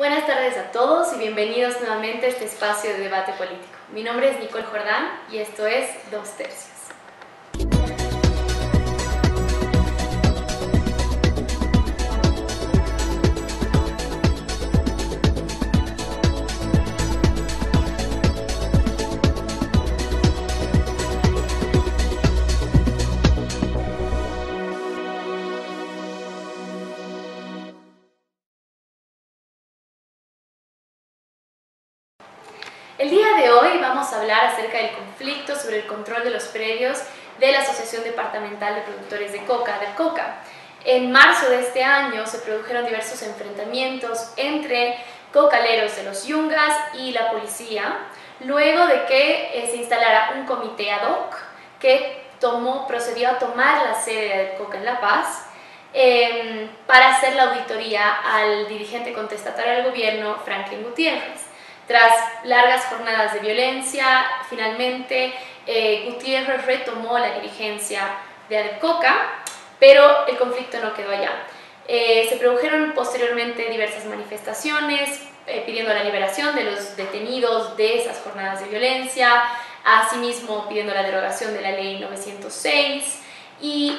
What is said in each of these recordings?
Buenas tardes a todos y bienvenidos nuevamente a este espacio de debate político. Mi nombre es Nicole Jordán y esto es Dos Tercios. El día de hoy vamos a hablar acerca del conflicto sobre el control de los predios de la Asociación Departamental de Productores de Coca, ADEPCOCA. En marzo de este año se produjeron diversos enfrentamientos entre cocaleros de los Yungas y la policía, luego de que se instalara un comité ad hoc que procedió a tomar la sede de ADEPCOCA en La Paz para hacer la auditoría al dirigente contestatario del gobierno, Franklin Gutiérrez. Tras largas jornadas de violencia, finalmente Gutiérrez retomó la dirigencia de ADEPCOCA, pero el conflicto no quedó allá. Se produjeron posteriormente diversas manifestaciones pidiendo la liberación de los detenidos de esas jornadas de violencia, asimismo pidiendo la derogación de la ley 906. Y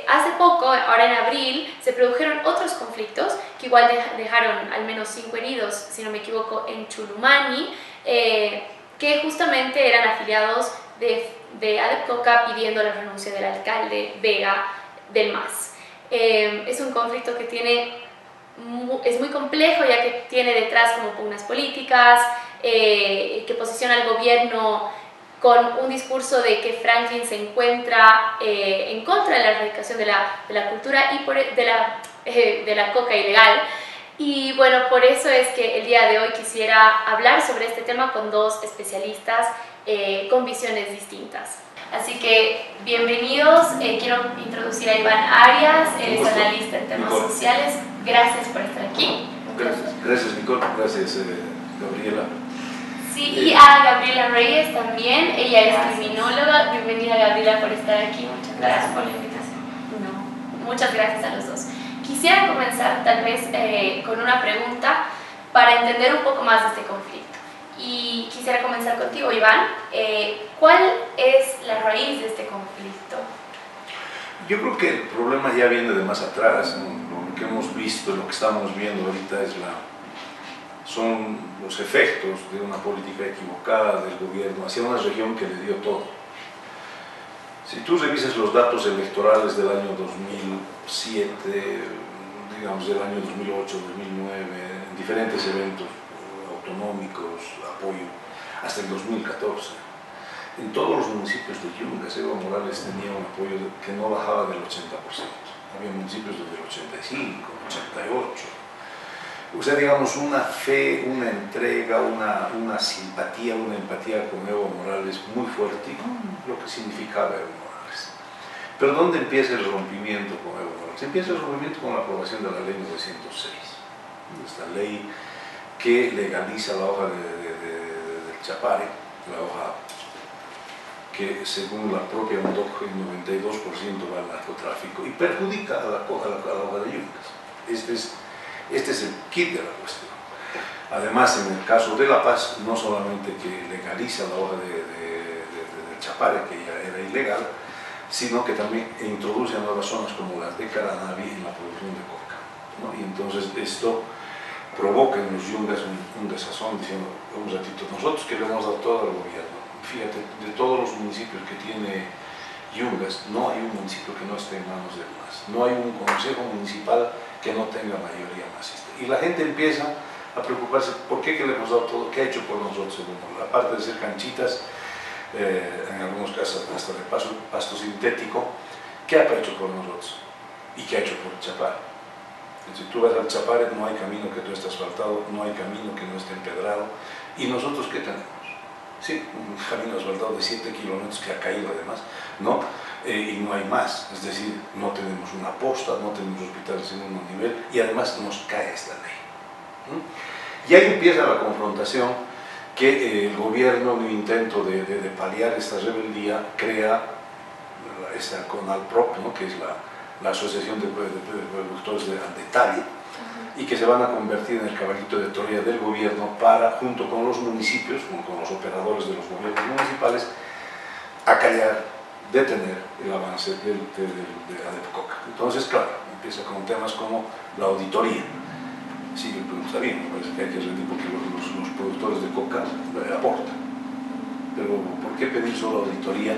hace poco, ahora en abril, se produjeron otros conflictos que igual dejaron al menos 5 heridos, si no me equivoco, en Chulumani, que justamente eran afiliados de ADEPCOCA pidiendo la renuncia del alcalde Vega del MAS. Es un conflicto que es muy complejo, ya que tiene detrás como pugnas políticas, que posiciona al gobierno con un discurso de que Franklin se encuentra en contra de la erradicación de la cultura y de la coca ilegal. Y bueno, por eso es que el día de hoy quisiera hablar sobre este tema con dos especialistas con visiones distintas. Así que bienvenidos, quiero introducir a Iván Arias, él es analista en temas sociales. Gracias por estar aquí. Gracias Nicole, gracias Gabriela. Sí, y a Gabriela Reyes también, ella es criminóloga. Bienvenida Gabriela por estar aquí, muchas gracias por la invitación. Muchas gracias a los dos. Quisiera comenzar tal vez con una pregunta para entender un poco más de este conflicto. Y quisiera comenzar contigo, Iván. ¿Cuál es la raíz de este conflicto? Yo creo que el problema ya viene de más atrás, ¿no? Lo que hemos visto, lo que estamos viendo ahorita son los efectos de una política equivocada del gobierno hacia una región que le dio todo. Si tú revisas los datos electorales del año 2007, digamos del año 2008, 2009, en diferentes eventos autonómicos, apoyo, hasta el 2014, en todos los municipios de Yungas, Evo Morales tenía un apoyo que no bajaba del 80%. Había municipios desde el 85, 88. O sea, digamos, una fe, una entrega, una simpatía, una empatía con Evo Morales muy fuerte, y con lo que significaba Evo Morales. Pero ¿dónde empieza el rompimiento con Evo Morales? Empieza el rompimiento con la aprobación de la ley 906, esta ley que legaliza la hoja del chapare, la hoja que según la propia UNODC el 92% va al narcotráfico y perjudica a la hoja de Yungas. Este es el kit de la cuestión. Además, en el caso de La Paz, no solamente que legaliza la hoja del chapare, que ya era ilegal, sino que también introduce a nuevas zonas como las de Caranavi en la producción de coca, ¿no? Y entonces esto provoca en los Yungas un desazón, diciendo, un ratito, nosotros que le hemos dado todo al gobierno, fíjate, de todos los municipios que tiene Yungas, no hay un municipio que no esté en manos del MAS, no hay un consejo municipal que no tenga mayoría masista. Y la gente empieza a preocuparse, ¿por qué que le hemos dado todo? ¿Qué ha hecho por nosotros? Aparte de ser canchitas, en algunos casos hasta de pasto sintético, ¿qué ha hecho por nosotros? ¿Y qué ha hecho por el chapare? Si tú vas al chapare, no hay camino que no esté asfaltado, no hay camino que no esté empedrado. ¿Y nosotros qué tenemos? Sí, un camino asfaltado de 7 kilómetros que ha caído además, ¿no? Y no hay más, es decir, no tenemos una posta, no tenemos hospitales en un nivel y además nos cae esta ley. Y ahí empieza la confrontación que el gobierno, en un intento de paliar esta rebeldía, crea esta CONALPROC, ¿no? Que es la Asociación de Productores de Talle, y que se van a convertir en el caballito de Troya del gobierno para, junto con los municipios, con los operadores de los gobiernos municipales, acallar, detener el avance de ADEPCOCA. Entonces, claro, empieza con temas como la auditoría. Sí, el producto está bien, me parece que hay que rendir porque los productores de coca aportan. Pero ¿por qué pedir solo auditoría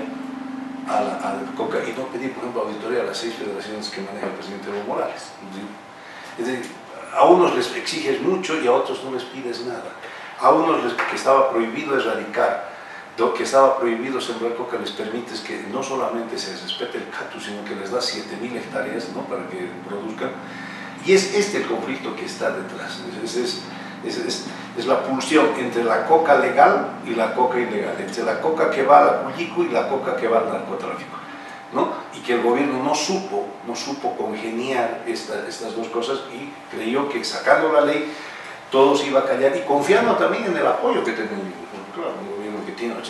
a la coca y no pedir, por ejemplo, auditoría a las 6 federaciones que maneja el presidente Evo Morales? Es decir, a unos les exiges mucho y a otros no les pides nada. A unos que estaba prohibido erradicar, que estaba prohibido sembrar coca, les permites que no solamente se respete el cactus, sino que les das 7.000 hectáreas, ¿no?, para que produzcan. Y es este el conflicto que está detrás. Es la pulsión entre la coca legal y la coca ilegal, entre la coca que va al cullico y la coca que va al narcotráfico, ¿no? Y que el gobierno no supo congeniar estas dos cosas y creyó que sacando la ley todo se iba a callar y confiando también en el apoyo que tenemos. Claro, un gobierno que tiene 80-85%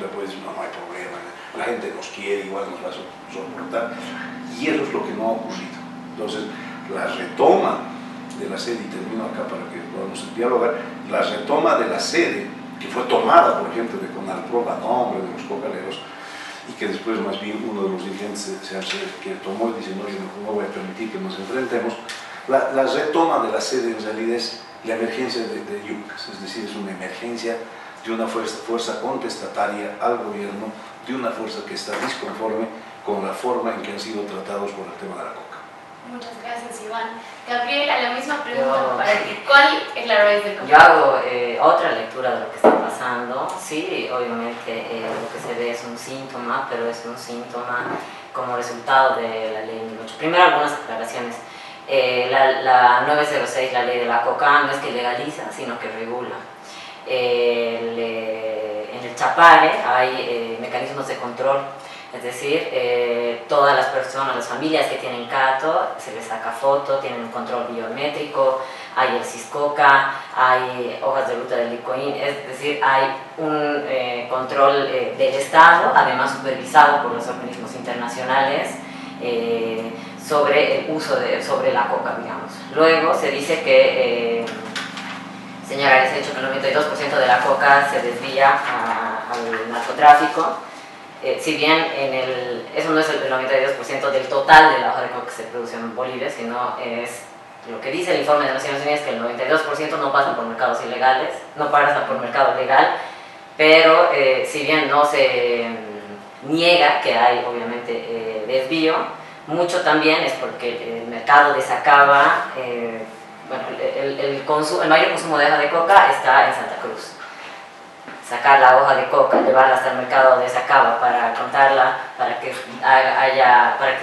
de apoyo, no hay problema, la gente nos quiere, igual nos va a soportar, y eso es lo que no ha ocurrido. Entonces, la retoma de la sede, y termino acá para que podamos dialogar, la retoma de la sede, que fue tomada, por ejemplo, de Conalpro a nombre de los cocaleros, y que después más bien uno de los dirigentes que tomó y dice, no, yo no voy a permitir que nos enfrentemos. La retoma de la sede en realidad es la emergencia de Yucas, es decir, es una emergencia de una fuerza contestataria al gobierno, de una fuerza que está disconforme con la forma en que han sido tratados por el tema de la coca. Muchas gracias, Iván. Gabriela, la misma pregunta para ti. ¿Cuál es la raíz del conflicto? Yo hago otra lectura de lo que está pasando. Sí, obviamente lo que se ve es un síntoma, pero es un síntoma como resultado de la ley 1008. Primero, algunas aclaraciones. La 906, la ley de la coca, no es que legaliza, sino que regula. En el Chapare hay mecanismos de control. Es decir, todas las personas, las familias que tienen cato, se les saca foto, tienen un control biométrico, hay el CISCOCA, hay hojas de ruta del ICOIN, es decir, hay un control del Estado, además supervisado por los organismos internacionales, sobre el uso sobre la coca, digamos. Luego se dice que, señora, les he dicho que el 92% de la coca se desvía al narcotráfico. Si bien eso no es el 92% del total de la hoja de coca que se produce en Bolivia, sino es lo que dice el informe de Naciones Unidas, que el 92% no pasa por mercados ilegales, no pasa por mercado legal, pero si bien no se niega que hay obviamente desvío, mucho también es porque el mercado de Sacaba, bueno, el mayor consumo de hoja de coca está en Santa Cruz. Sacar la hoja de coca, llevarla hasta el mercado de Sacaba para contarla, para que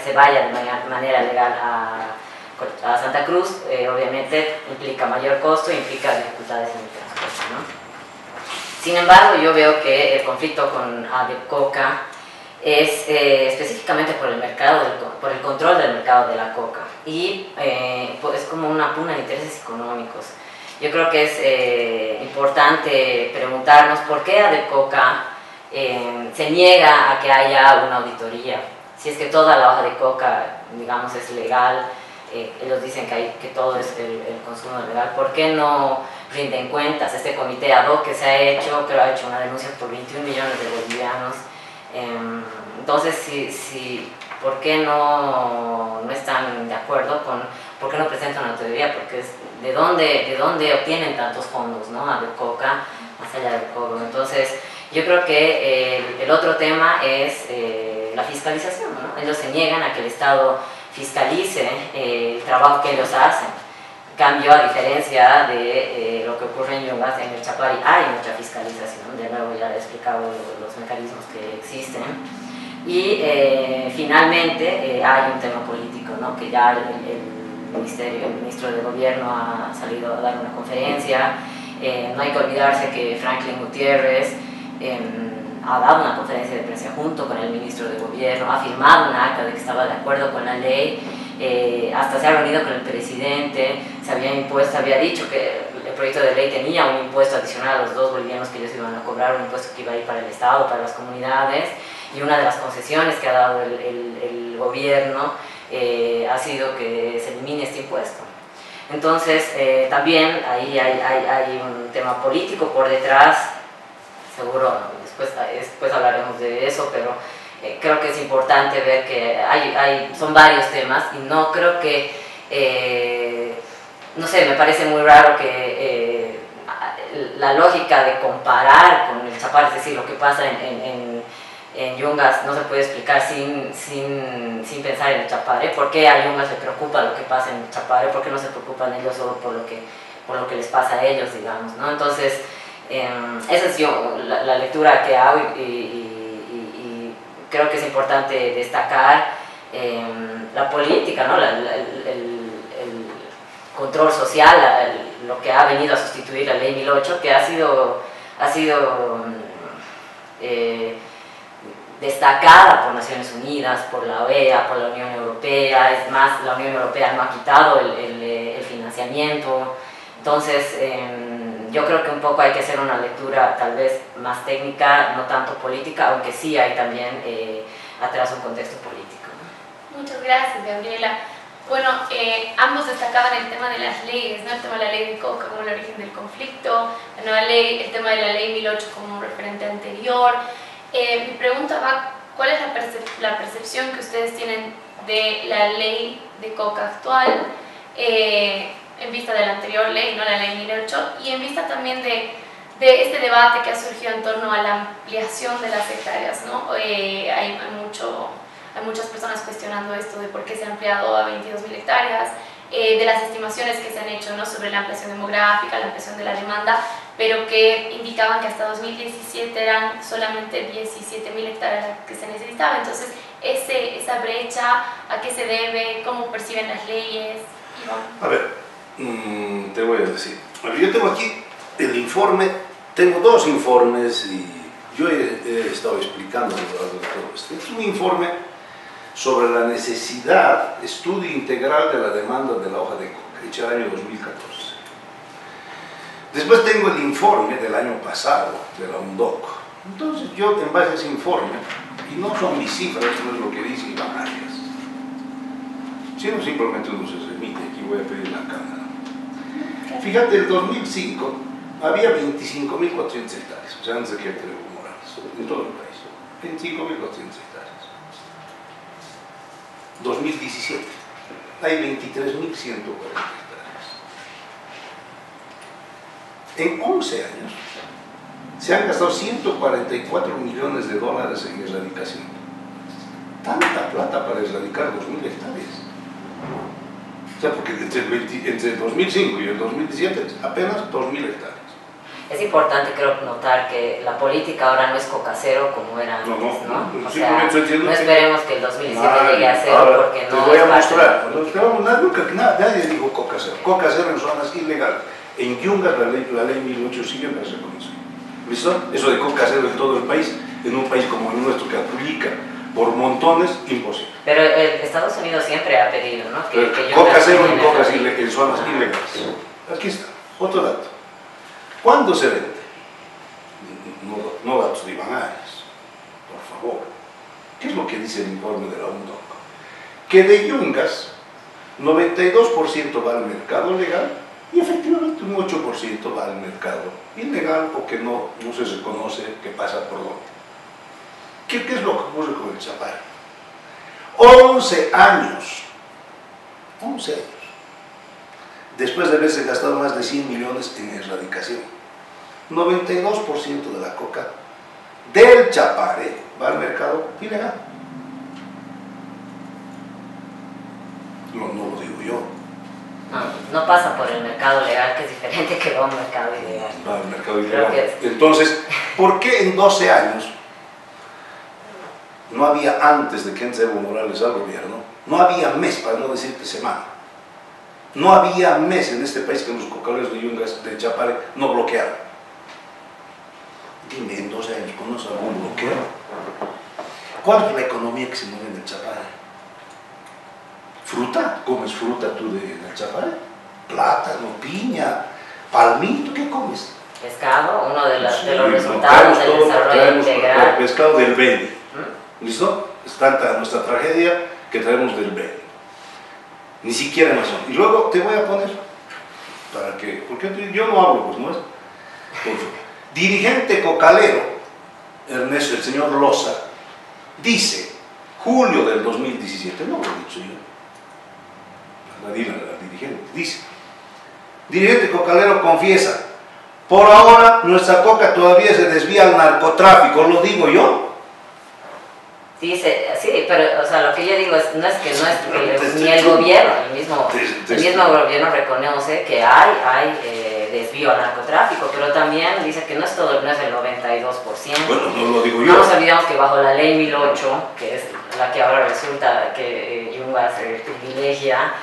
se vaya de manera legal a Santa Cruz, obviamente implica mayor costo, implica dificultades en el transporte, ¿no? Sin embargo, yo veo que el conflicto con ADEPCOCA es específicamente por el control del mercado de la coca y es como una pugna de intereses económicos. Yo creo que es importante preguntarnos por qué ADEPCOCA se niega a que haya una auditoría. Si es que toda la hoja de coca, digamos, es legal, ellos dicen que todo es el consumo legal, ¿por qué no rinden cuentas? Este comité ad hoc que se ha hecho, creo ha hecho una denuncia por 21 millones de bolivianos. Entonces, ¿por qué no están de acuerdo con, por qué no presentan una auditoría? Porque ¿de dónde obtienen tantos fondos, ¿no? ADEPCOCA, más allá del cobro. Entonces, yo creo que el otro tema es la fiscalización, ¿no? Ellos se niegan a que el Estado fiscalice el trabajo que ellos hacen. En cambio, a diferencia de lo que ocurre en Yungas, en el Chapari hay mucha fiscalización. De nuevo, ya he explicado los mecanismos que existen. Y finalmente hay un tema político, ¿no? Que ya el ministro de Gobierno ha salido a dar una conferencia. No hay que olvidarse que Franklin Gutiérrez ha dado una conferencia de prensa junto con el ministro de Gobierno, ha firmado un acta de que estaba de acuerdo con la ley, hasta se ha reunido con el presidente, había dicho que el proyecto de ley tenía un impuesto adicional a los 2 bolivianos que ellos iban a cobrar, un impuesto que iba a ir para el Estado, para las comunidades, y una de las concesiones que ha dado el gobierno ha sido que se elimine este impuesto. Entonces, también ahí hay un tema político por detrás, seguro después hablaremos de eso, pero creo que es importante ver que son varios temas y no creo que, no sé, me parece muy raro que la lógica de comparar con el Chapare, es decir, lo que pasa en Yungas no se puede explicar sin pensar en el Chapare. ¿Por qué a Yungas le preocupa lo que pasa en el Chapare? ¿Por qué no se preocupan ellos solo por lo que les pasa a ellos, digamos, ¿no? Entonces, esa es la lectura que hago y creo que es importante destacar la política, ¿no? El control social, lo que ha venido a sustituir la ley 1008, que ha sido destacada por Naciones Unidas, por la OEA, por la Unión Europea. Es más, la Unión Europea no ha quitado el financiamiento. Entonces, yo creo que un poco hay que hacer una lectura tal vez más técnica, no tanto política, aunque sí hay también atrás un contexto político. Muchas gracias, Gabriela. Bueno, ambos destacaban el tema de las leyes, ¿no? El tema de la ley de Coca como el origen del conflicto, la nueva ley, el tema de la ley 1008 como un referente anterior. Mi pregunta va, ¿cuál es la percepción que ustedes tienen de la ley de Coca actual en vista de la anterior ley, ¿no? La ley 1008, y en vista también de este debate que ha surgido en torno a la ampliación de las hectáreas, ¿no? Hay muchas personas cuestionando esto de por qué se ha ampliado a 22.000 hectáreas, de las estimaciones que se han hecho, ¿no? Sobre la ampliación demográfica, la ampliación de la demanda, pero que indicaban que hasta 2017 eran solamente 17.000 hectáreas que se necesitaba. Entonces, esa brecha, ¿a qué se debe? ¿Cómo perciben las leyes? Iván. A ver, te voy a decir. Yo tengo aquí el informe, tengo dos informes y yo he estado explicando todo esto. Es un informe sobre la necesidad, estudio integral de la demanda de la hoja de coca, hecha el año 2014. Después tengo el informe del año pasado, de la UNDOC. Entonces yo, en base a ese informe, y no son mis cifras, no es lo que dice Iván Arias, sino simplemente uno se remite, aquí voy a pedir la cámara. Fíjate, en 2005 había 25.400 hectáreas, o sea, antes de que entre Evo Morales, en todo el país, 25.400 hectáreas. 2017 hay 23.140 hectáreas. En 11 años se han gastado 144 millones de dólares en erradicación. Tanta plata para erradicar 2.000 hectáreas. O sea, porque entre el 2005 y el 2017 apenas 2.000 hectáreas. Es importante, creo, notar que la política ahora no es coca cero como era antes, ¿no? O sea, no esperemos que el 2017 llegue a cero porque no. Te voy a mostrar. Nadie dijo coca cero. Coca cero en zonas ilegales. En Yungas la ley 1008 sigue no se reconoce. ¿Listo? Eso de coca cero en todo el país, en un país como el nuestro que aplica por montones, imposible. Pero Estados Unidos siempre ha pedido, ¿no? Que coca cero en zonas ilegales. Aquí está, otro dato. ¿Cuándo se vende? No datos de Iván Arias, por favor. ¿Qué es lo que dice el informe de la UNDOC? Que de Yungas, 92% va al mercado legal y efectivamente un 8% va al mercado ilegal o que no se reconoce que pasa por dónde. ¿Qué es lo que ocurre con el Chapare? 11 años. 11 años. Después de haberse gastado más de 100 millones en erradicación. 92% de la coca del Chapare va al mercado ilegal. No lo digo yo. No pasa por el mercado legal, que es diferente que va a un mercado ilegal. Va al mercado ilegal. Entonces, ¿por qué en 12 años no había, antes de que entre Evo Morales al gobierno, no había mes, para no decirte semana? No había mes en este país que los cocaleros de Yungas, de Chapare, no bloquearan. Dime, en 12 años, ¿conoces algún bloqueo? ¿Cuál es la economía que se mueve en el Chapare? ¿Fruta? ¿Comes fruta tú en el Chapare? Plátano, piña, palmito, ¿qué comes? Pescado, uno de los resultados del desarrollo integral. El pescado del Beni. ¿Listo? Es tanta nuestra tragedia que traemos del Beni. Ni siquiera en la zona. Y luego te voy a poner para que, porque yo no hablo, pues no es. Dirigente cocalero, Ernesto, el señor Loza, dice, julio del 2017, no lo he dicho yo, la dirigente, dice, dirigente cocalero confiesa, por ahora nuestra coca todavía se desvía al narcotráfico, lo digo yo. Dice, sí, pero o sea, lo que yo digo es, no es que ni el gobierno, el mismo gobierno reconoce que hay desvío al narcotráfico, pero también dice que no es todo, no es el 92%. Bueno, no lo digo yo. No nos olvidamos que bajo la ley 1008, que es la que ahora resulta que Yungas privilegia,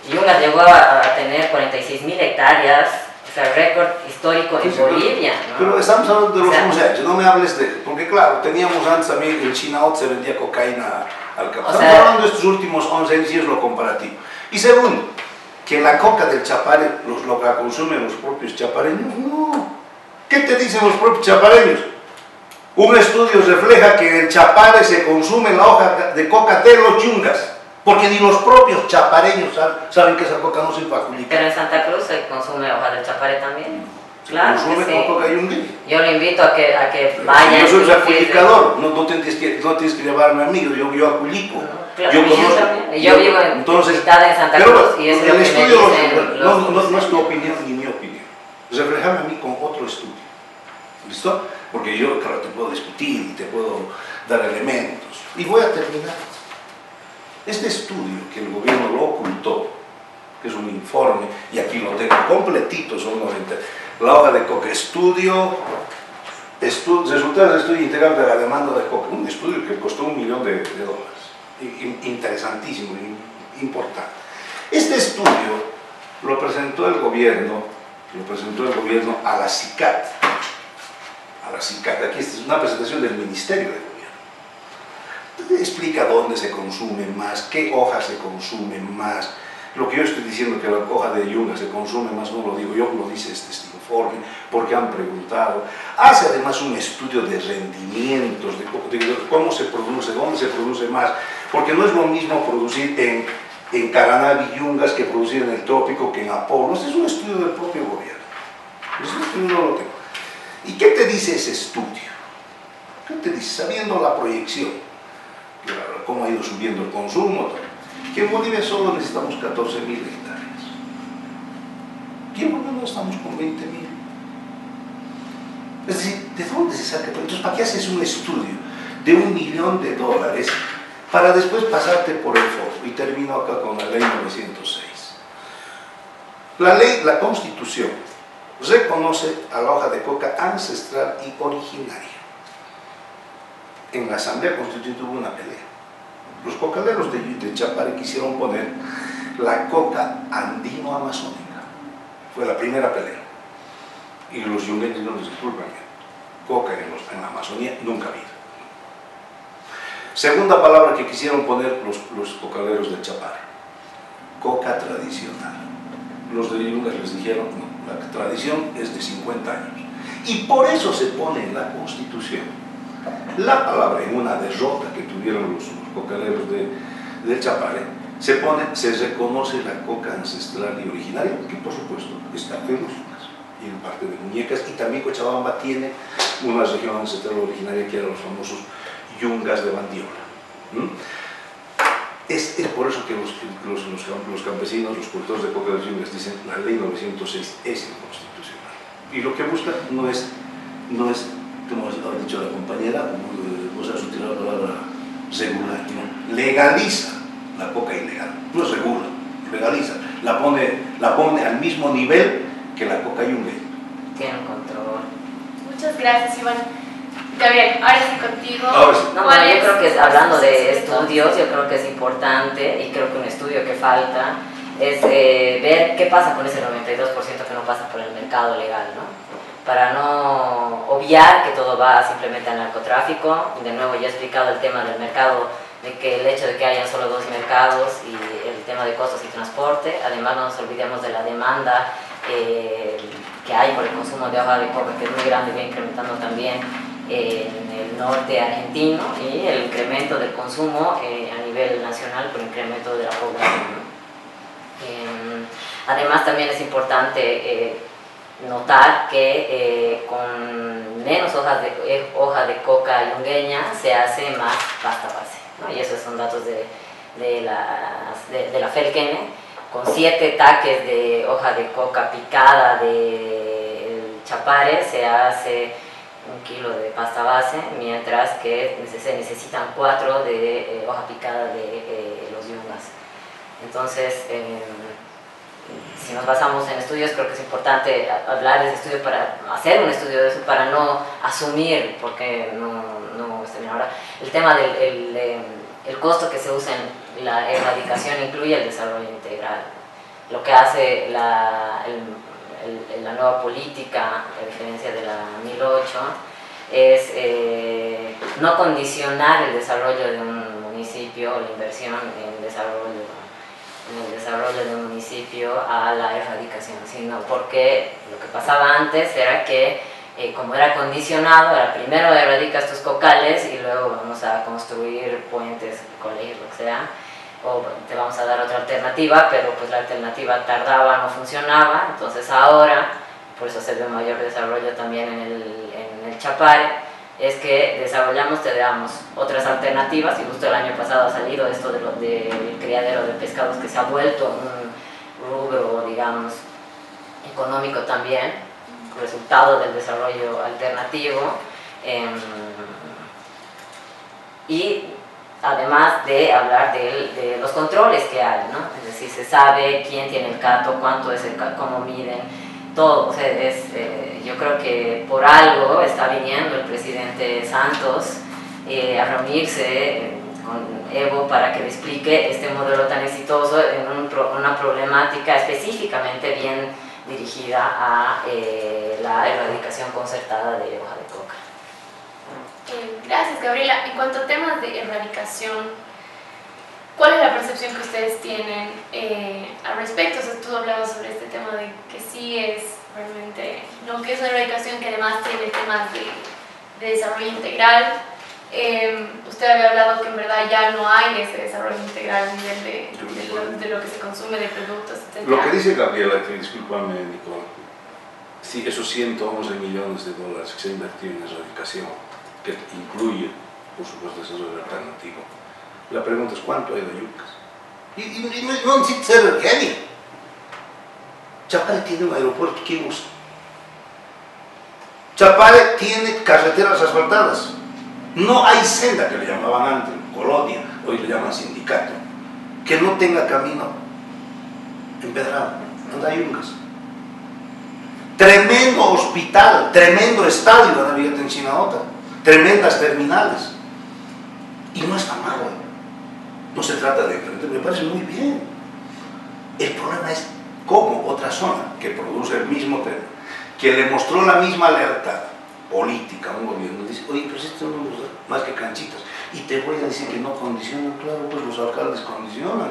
Yungas llegó a tener 46.000 hectáreas, o sea, récord histórico en Bolivia, ¿no? Pero estamos hablando de los 11 años, no me hables de... Porque claro, teníamos antes también, en Chinaot se vendía cocaína al campo. Estamos hablando de estos últimos 11 años y es lo comparativo. Y segundo, que la coca del Chapare lo consumen los propios chapareños. No. ¿Qué te dicen los propios chapareños? Un estudio refleja que en el Chapare se consume la hoja de coca de los yungas. Porque ni los propios chapareños saben que esa coca no sirve para culicar. Pero en Santa Cruz se consume hoja del Chapare también. Claro, consume con coca yunga. Yo le invito a que vayan. Yo soy aculicador, no tienes que llevarme a mí, yo aculico. Claro, yo conozco. Yo vivo en Santa Cruz y es lo que me dicen no es tu opinión ni mi opinión. Reflejame a mí con otro estudio. ¿Listo? Porque yo, claro, te puedo discutir y te puedo dar elementos. Y voy a terminar. Este estudio que el gobierno lo ocultó, que es un informe, y aquí lo tengo completito, son 90, la hoja de coca, resultados del estudio integral de la demanda de coca, un estudio que costó $1 millón de dólares, interesantísimo, importante. Este estudio lo presentó el gobierno a la CICAT, aquí esta es una presentación del Ministerio de Gobierno. Explica dónde se consume más, qué hoja se consume más. Lo que yo estoy diciendo que la hoja de yunga se consume más, no lo digo yo, lo dice este informe, porque han preguntado. Hace además un estudio de rendimientos, de cómo se produce, dónde se produce más, porque no es lo mismo producir en Caranavi yungas que producir en el trópico, que en Apolo. Este es un estudio del propio gobierno. Ese estudio no lo tengo. ¿Y qué te dice ese estudio? ¿Qué te dice? Sabiendo la proyección, cómo ha ido subiendo el consumo, que en Bolivia solo necesitamos 14.000 hectáreas. ¿Y en Bolivia no estamos con 20.000? Es decir, ¿de dónde se saca? Entonces, ¿para qué haces un estudio de $1 millón para después pasarte por el foco? Y termino acá con la ley 906. La Constitución reconoce a la hoja de coca ancestral y originaria. En la Asamblea Constituyente hubo una pelea. Los cocaleros de Chapare quisieron poner la coca andino-amazónica. Fue la primera pelea. Y los yunguenses no les disculpan. Coca en la Amazonía nunca ha habido. Segunda palabra que quisieron poner los cocaleros de Chapare: coca tradicional. Los de Yungas les dijeron, no, la tradición es de 50 años. Y por eso se pone en la Constitución la palabra, en una derrota que tuvieron los cocaleros de Chapare, se reconoce la coca ancestral y originaria, que por supuesto está en los Yungas y en parte de Muñecas, y también Cochabamba tiene una región ancestral originaria que eran los famosos Yungas de Bandiola. Es por eso que los campesinos, los productores de coca de los Yungas dicen la ley 906 es inconstitucional. Y lo que buscan no es como ha dicho la compañera, no se ha utilizado la palabra regular, no, legaliza la coca ilegal, no es regula, legaliza, la pone al mismo nivel que la coca yunga. Tiene un control. Muchas gracias, Iván. Gabriel, ahora sí contigo. Ahora sí. No, yo creo que hablando de estudios, yo creo que es importante, y creo que un estudio que falta es ver qué pasa con ese 92% que no pasa por el mercado legal, ¿no? Para no obviar que todo va simplemente al narcotráfico. De nuevo, ya he explicado el tema del mercado, de que el hecho de que hayan solo 2 mercados y el tema de costos y transporte. Además, no nos olvidemos de la demanda que hay por el consumo de hoja de coca, que es muy grande, viene incrementando también en el norte argentino, y el incremento del consumo a nivel nacional por incremento de la población. Además también es importante notar que con menos hoja de coca yungueña se hace más pasta base, ¿no? Y esos son datos de la Felkene. Con 7 taques de hoja de coca picada de Chapare se hace 1 kilo de pasta base, mientras que se necesitan 4 de hoja picada de los yungas. Entonces, si nos basamos en estudios, creo que es importante hablar de ese estudio, para hacer un estudio de eso, para no asumir, porque no está bien. Ahora, el tema el costo que se usa en la erradicación incluye el desarrollo integral. Lo que hace la nueva política, a diferencia de la 1008, es no condicionar el desarrollo de un municipio o la inversión en el desarrollo de un municipio a la erradicación, sino porque lo que pasaba antes era que como era condicionado, era primero erradicas tus cocales y luego vamos a construir puentes, colegios, lo que sea, o te vamos a dar otra alternativa, pero pues la alternativa tardaba, no funcionaba. Entonces ahora, por eso se ve un mayor desarrollo también en el Chapare, es que desarrollamos, te damos otras alternativas, y justo el año pasado ha salido esto del criadero de pescados, que se ha vuelto un rubro, digamos, económico también, resultado del desarrollo alternativo, y además de hablar de los controles que hay, ¿no? Es decir, se sabe quién tiene el cato, cuánto es el cato, cómo miden, todo. O sea, yo creo que por algo está viniendo el presidente Santos a reunirse con Evo para que le explique este modelo tan exitoso en una problemática específicamente bien dirigida a la erradicación concertada de hoja de coca. Gracias, Gabriela. En cuanto a temas de erradicación, ¿cuál es la percepción que ustedes tienen al respecto? O sea, tú hablabas sobre este tema de que sí es realmente, no, que es una erradicación que además tiene temas de desarrollo integral. Usted había hablado que en verdad ya no hay ese desarrollo integral a nivel de lo que se consume, de productos, etc. Lo que dice Gabriela, que discúlpame, Nicole, sí, esos 111 millones de dólares que se han invertido en erradicación, que incluye, por supuesto, desarrollo alternativo. La pregunta es, ¿cuánto hay de yucas? Y no necesita ser genio. Chapare tiene un aeropuerto que usa. Chapare tiene carreteras asfaltadas. No hay senda, que le llamaban antes, colonia, hoy le llaman sindicato, que no tenga camino empedrado, donde hay yungas. Tremendo hospital, tremendo estadio de Navidad en Chinaota, tremendas terminales. Y no está mal, no se trata de enfrentar, me parece muy bien. El problema es cómo otra zona que produce el mismo tema, que le mostró la misma lealtad política a un gobierno, dice, oye, pues esto no nos da más que canchitas. Y te voy a decir que no condicionan, claro, pues los alcaldes condicionan.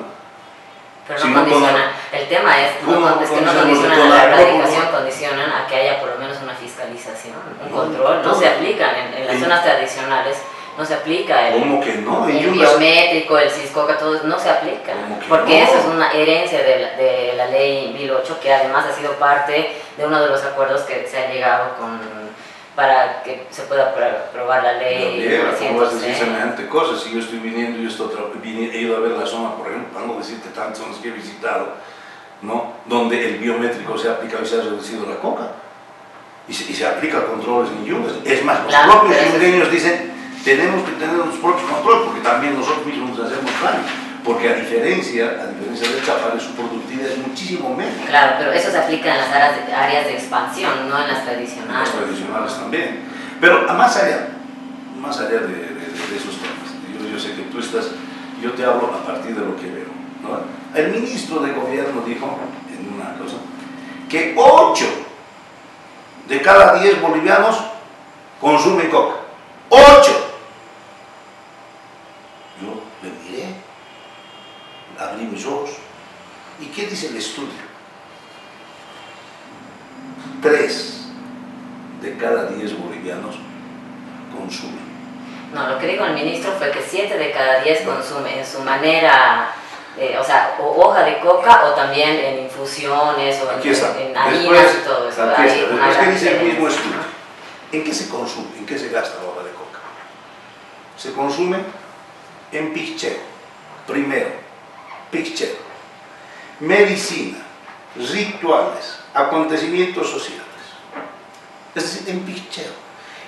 Pero no condicionan, el tema es que no condicionan a la erradicación, condicionan a que haya por lo menos una fiscalización, un control. No se aplican en las zonas tradicionales, no se aplica el biométrico, el Ciscoca, todo no se aplica, porque eso es una herencia de la ley 1008, que además ha sido parte de uno de los acuerdos que se ha llegado para que se pueda aprobar la ley. ¿Cómo vas a decir semejante cosa? Si yo estoy viniendo, he ido a ver la zona, por ejemplo, para no decirte tantas zonas que he visitado, ¿no? Donde el biométrico se ha aplicado y se ha reducido la coca, y se aplica controles en yungas. Es más, los propios yungueños dicen, tenemos que tener los propios controles, porque también nosotros mismos nos hacemos daño, porque a diferencia del Chapare, su productividad es muchísimo menos. Claro, pero eso se aplica en las áreas de expansión, no en las tradicionales. En las tradicionales también. Pero más allá de esos temas, yo sé que tú estás, yo te hablo a partir de lo que veo, ¿no? El ministro de gobierno dijo en una cosa que 8 de cada 10 bolivianos consumen coca. 8. Yo le miré, abrí mis ojos. ¿Y qué dice el estudio? 3 de cada 10 bolivianos consumen. No, lo que dijo el ministro fue que 7 de cada 10 consumen en su manera O sea, o hoja de coca o también en infusiones o en harinas y todo eso. Aquí está. Después que dice el mismo estudio. ¿En qué se consume? ¿En qué se gasta la hoja de coca? Se consume en picheo. Primero, picheo. Medicina, rituales, acontecimientos sociales. Es decir, en picheo.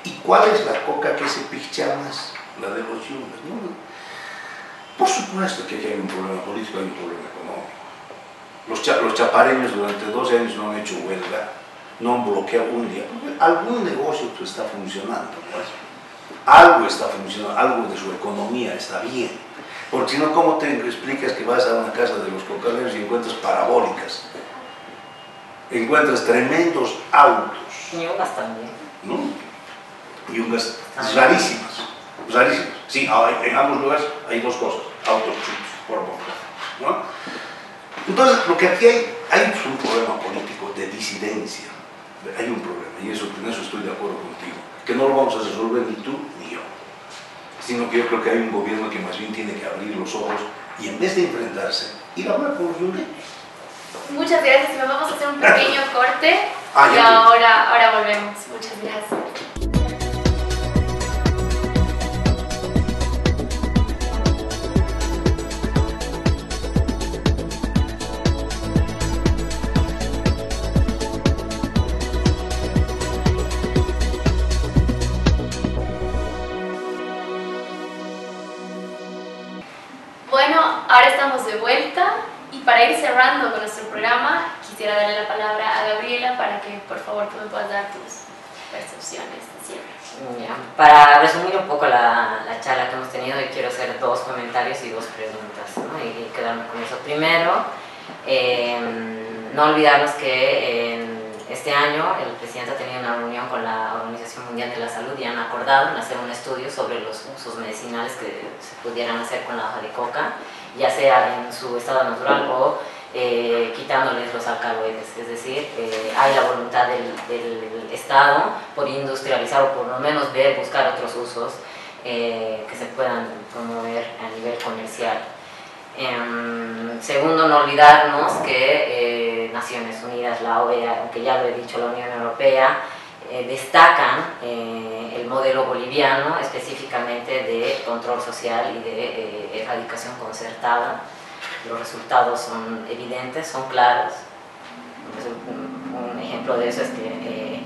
¿Y cuál es la coca que se pichea más? La de los yungas, ¿no? Por supuesto que aquí hay un problema político, hay un problema económico. Los chapareños durante 12 años no han hecho huelga, no han bloqueado un día, porque algún negocio pues, está funcionando, ¿no? Algo está funcionando, algo de su economía está bien. Porque si no, ¿cómo te explicas que vas a una casa de los cocaleros y encuentras parabólicas? Encuentras tremendos autos. Yungas también. ¿No? Yungas rarísimas, rarísimas. Sí, en ambos lugares hay dos cosas, autos chulos, por boca, ¿no? Entonces, lo que aquí hay un problema político de disidencia, hay un problema, y en eso estoy de acuerdo contigo, que no lo vamos a resolver ni tú ni yo, sino que yo creo que hay un gobierno que más bien tiene que abrir los ojos y en vez de enfrentarse, ir a hablar con los yungueños. Muchas gracias, nos vamos a hacer un pequeño corte y ahora volvemos. Muchas gracias. Bueno, ahora estamos de vuelta y para ir cerrando con nuestro programa quisiera darle la palabra a Gabriela para que por favor tú me puedas dar tus percepciones de cierre. Para resumir un poco la charla que hemos tenido, yo quiero hacer dos comentarios y dos preguntas, ¿no? Y quedarme con eso. Primero, no olvidarnos que este año el presidente ha tenido una reunión con la Organización Mundial de la Salud y han acordado en hacer un estudio sobre los usos medicinales que se pudieran hacer con la hoja de coca, ya sea en su estado natural o quitándoles los alcaloides. Es decir, hay la voluntad del Estado por industrializar o por lo menos buscar otros usos que se puedan promover a nivel comercial. Segundo, no olvidarnos que Naciones Unidas, la OEA, aunque ya lo he dicho, la Unión Europea, destacan el modelo boliviano específicamente de control social y de erradicación concertada. Los resultados son evidentes, son claros. Un ejemplo de eso es que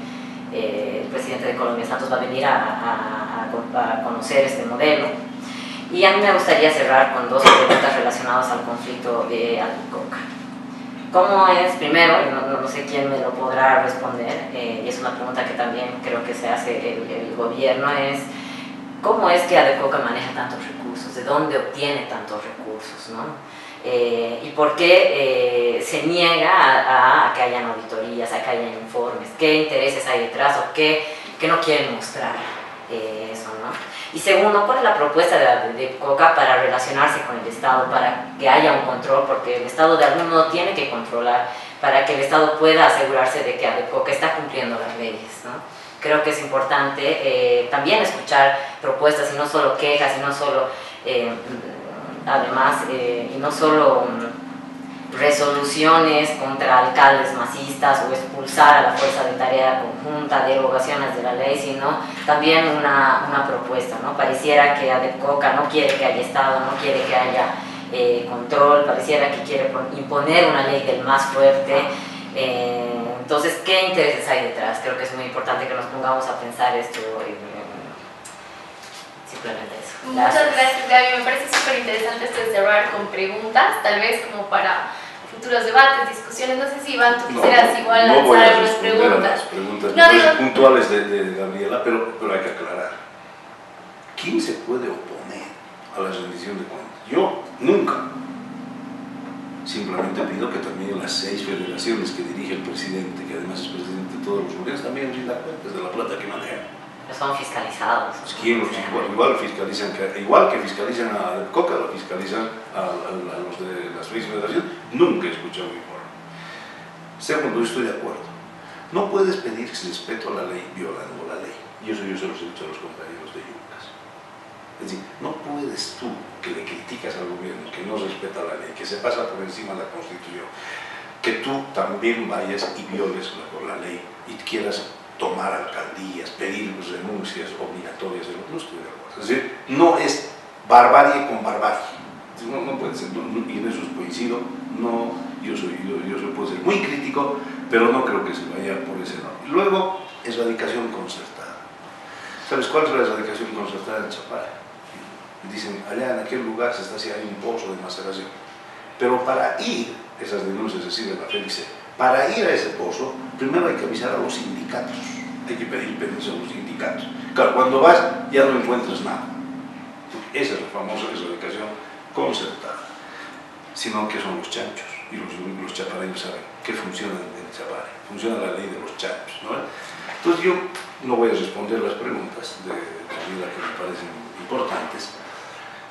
el presidente de Colombia, Santos, va a venir a conocer este modelo. Y a mí me gustaría cerrar con dos preguntas relacionadas al conflicto de Coca. ¿Cómo es, primero, no sé quién me lo podrá responder, y es una pregunta que también creo que se hace el gobierno, es ¿cómo es que Adecoca maneja tantos recursos? ¿De dónde obtiene tantos recursos? ¿No? ¿Y por qué se niega a que hayan auditorías, a que hayan informes? ¿Qué intereses hay detrás o qué no quieren mostrar eso, ¿no? Y segundo, ¿cuál es la propuesta de Adecoca para relacionarse con el Estado, para que haya un control? Porque el Estado de algún modo tiene que controlar para que el Estado pueda asegurarse de que Adecoca está cumpliendo las leyes, ¿no? Creo que es importante también escuchar propuestas y no solo quejas, y no solo, y no solo resoluciones contra alcaldes masistas o expulsar a la fuerza de tarea conjunta, derogaciones de la ley, sino también una propuesta, ¿no? Pareciera que Adecoca no quiere que haya Estado, no quiere que haya control, pareciera que quiere imponer una ley del más fuerte. Entonces, ¿qué intereses hay detrás? Creo que es muy importante que nos pongamos a pensar esto. Simplemente eso. Muchas gracias, Gaby. Me parece súper interesante esto de cerrar con preguntas, tal vez como para futuros debates, discusiones. No sé si, Iván, tú quisieras igual lanzar algunas preguntas. Las preguntas puntuales de Gabriela, pero hay que aclarar. ¿Quién se puede oponer a la rendición de cuentas? Yo nunca. Simplemente pido que también las 6 federaciones que dirige el presidente, que además es presidente de todos los lugares, también rindan cuentas de la plata que manejan. Son fiscalizados. Pues ¿quién los igual que fiscalizan a Coca, lo fiscalizan a los de las 6 federaciones? Nunca he escuchado un informe. Segundo, estoy de acuerdo. No puedes pedir respeto a la ley violando la ley. Y eso yo se los he dicho a los compañeros de Yucas. Es decir, no puedes tú, que le criticas al gobierno, que no respeta la ley, que se pasa por encima de la Constitución, que tú también vayas y violes la ley y quieras tomar alcaldías, pedir renuncias obligatorias de los... No estoy de acuerdo. Es decir, no es barbarie con barbarie. No puede ser, y en eso coincido. No, yo puedo ser muy crítico, pero no creo que se vaya por ese lado. Y luego, erradicación concertada. ¿Sabes cuál es la erradicación concertada en Chapare? Dicen, allá en aquel lugar se está haciendo un pozo de maceración. Pero para ir, esas denuncias se siguen a la FELICE, para ir a ese pozo, primero hay que avisar a los sindicatos, hay que pedir permiso a los sindicatos. Claro, cuando vas ya no encuentras nada. Esa es la famosa erradicación concertada. Sino que son los chanchos, y los chapareños saben que funciona en Chapare, funciona la ley de los chanchos, ¿no? Entonces yo no voy a responder las preguntas de Gabriela que me parecen importantes,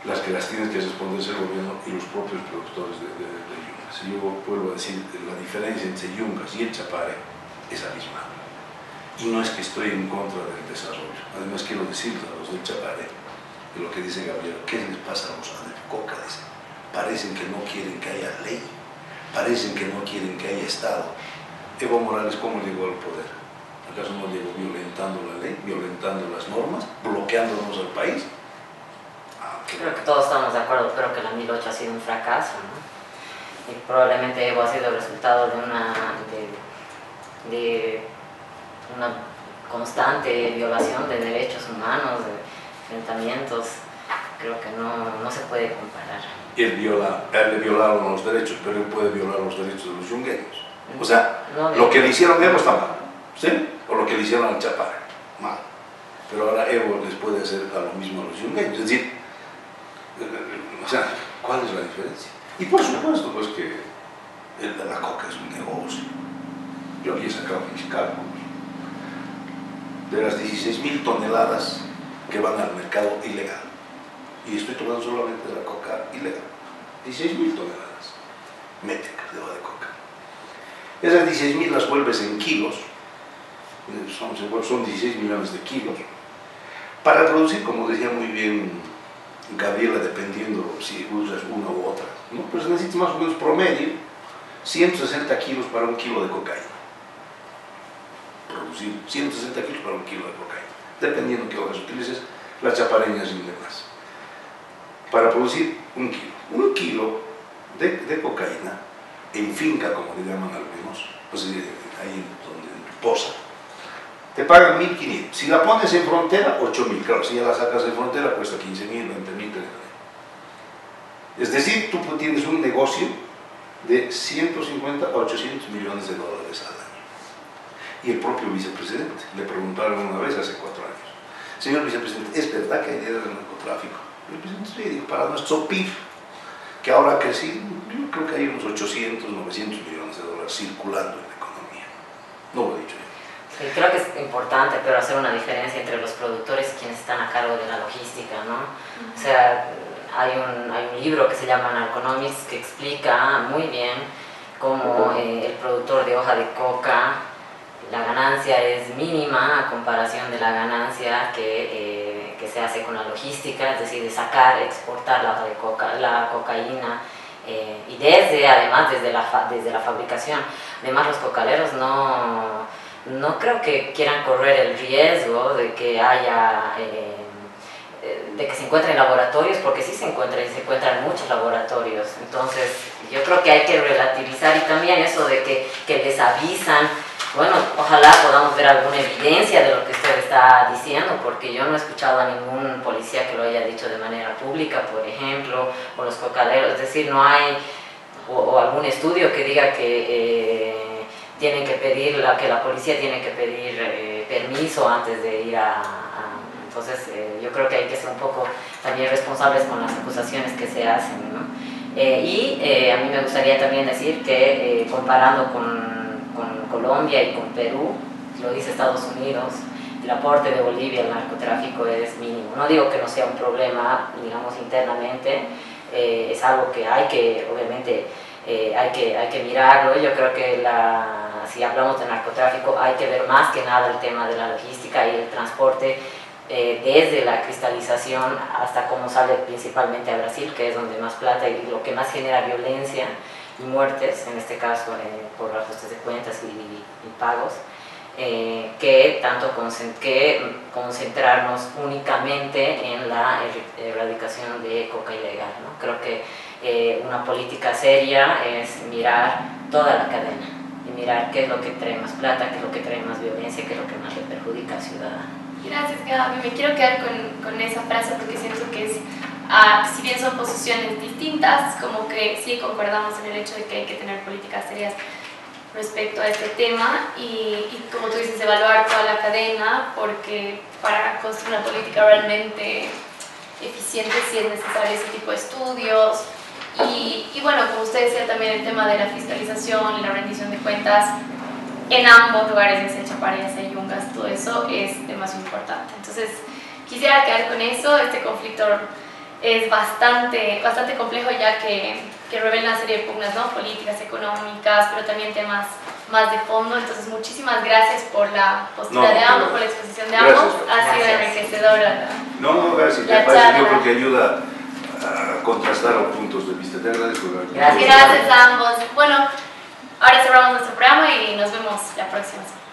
las que las tienen que responder el gobierno y los propios productores de yungas. Yo vuelvo a decir, la diferencia entre yungas y el Chapare es abismal. Y no es que estoy en contra del desarrollo, además quiero decirle a los del Chapare, de lo que dice Gabriela, ¿qué les pasa a los de Coca? Dicen, parecen que no quieren que haya ley, parecen que no quieren que haya Estado. Evo Morales, ¿cómo llegó al poder? ¿Acaso no llegó violentando la ley, violentando las normas, bloqueándonos al país? Creo que todos estamos de acuerdo, pero que la 1008 ha sido un fracaso, ¿no? Y probablemente Evo ha sido el resultado de una constante violación de derechos humanos, de enfrentamientos. Creo que no se puede comparar. Él le violaron los derechos, pero él puede violar los derechos de los yungueños. O sea, lo que le hicieron a Evo está mal, ¿sí? O lo que le hicieron al Chapare, mal. Pero ahora Evo les puede hacer a lo mismo a los yungueños. Es decir, o sea, ¿cuál es la diferencia? Y por supuesto, pues que la coca es un negocio. Yo aquí he sacado mis cálculos. De las 16.000 toneladas que van al mercado ilegal, y estoy tomando solamente la coca ilegal, 16.000 toneladas métricas de coca. Esas 16.000 las vuelves en kilos, son 16 millones de kilos, para producir, como decía muy bien Gabriela, dependiendo si usas una u otra, ¿no? Pues necesitas más o menos promedio 160 kilos para un kilo de cocaína. Producir 160 kilos para un kilo de cocaína, dependiendo qué hojas utilices, las chapareñas rinden más. Para producir un kilo de cocaína, en finca, como le llaman algunos, pues ahí donde posa, te pagan 1.500. Si la pones en frontera, 8.000. Claro, si ya la sacas de frontera, cuesta 15.000, 20.000, 30.000. Es decir, tú tienes un negocio de 150 a 800 millones de dólares al año. Y el propio vicepresidente, le preguntaron una vez hace 4 años, señor vicepresidente, ¿es verdad que hay dinero del narcotráfico? Y el presidente sí dijo, para nuestro PIB, que ahora ha crecido, yo creo que hay unos 800, 900 millones de dólares circulando en la economía. No lo he dicho yo. Sí, creo que es importante, pero hacer una diferencia entre los productores y quienes están a cargo de la logística, ¿no? O sea, hay un libro que se llama Narconomics que explica muy bien cómo el productor de hoja de coca, la ganancia es mínima a comparación de la ganancia que se hace con la logística, es decir, de sacar, exportar la hoja de coca, la cocaína, y además desde la fabricación. Además, los cocaleros no creo que quieran correr el riesgo de que haya, de que se encuentren laboratorios, porque sí se encuentran muchos laboratorios. Entonces, yo creo que hay que relativizar, y también eso de que les avisan. Bueno, ojalá podamos ver alguna evidencia de lo que usted está diciendo, porque yo no he escuchado a ningún policía que lo haya dicho de manera pública, por ejemplo, o los cocaleros, es decir, no hay, o algún estudio que diga que tienen que pedir, que la policía tiene que pedir permiso antes de ir entonces yo creo que hay que ser un poco también responsables con las acusaciones que se hacen, ¿no? A mí me gustaría también decir que comparando con Colombia y con Perú, lo dice Estados Unidos, el aporte de Bolivia al narcotráfico es mínimo. No digo que no sea un problema, digamos, internamente, es algo que hay que, obviamente, hay que mirarlo. Yo creo que si hablamos de narcotráfico hay que ver más que nada el tema de la logística y el transporte desde la cristalización hasta cómo sale principalmente a Brasil, que es donde más plata y lo que más genera violencia y muertes, en este caso por ajustes de cuentas y pagos, que tanto concentrarnos únicamente en la erradicación de coca ilegal, ¿no? Creo que una política seria es mirar toda la cadena y mirar qué es lo que trae más plata, qué es lo que trae más violencia, qué es lo que más le perjudica al ciudadano. Gracias, Gaby. Me quiero quedar con esa frase porque siento que es, si bien son posiciones distintas, como que sí concordamos en el hecho de que hay que tener políticas serias respecto a este tema y como tú dices, evaluar toda la cadena, porque para construir una política realmente eficiente sí es necesario ese tipo de estudios y bueno, como usted decía también el tema de la fiscalización y la rendición de cuentas en ambos lugares, ya sea Chapare, ya sea Yungas, todo eso es demasiado importante. Entonces quisiera quedar con eso. Este conflicto es bastante complejo ya que revela una serie de pugnas, ¿no? Políticas, económicas, pero también temas más de fondo. Entonces, muchísimas gracias por la postura de ambos, por la exposición de ambos. Ha sido enriquecedora gracias. la Yo creo que ayuda a contrastar los puntos de vista. Te agradezco. Gracias a ambos. Bueno, ahora cerramos nuestro programa y nos vemos la próxima semana.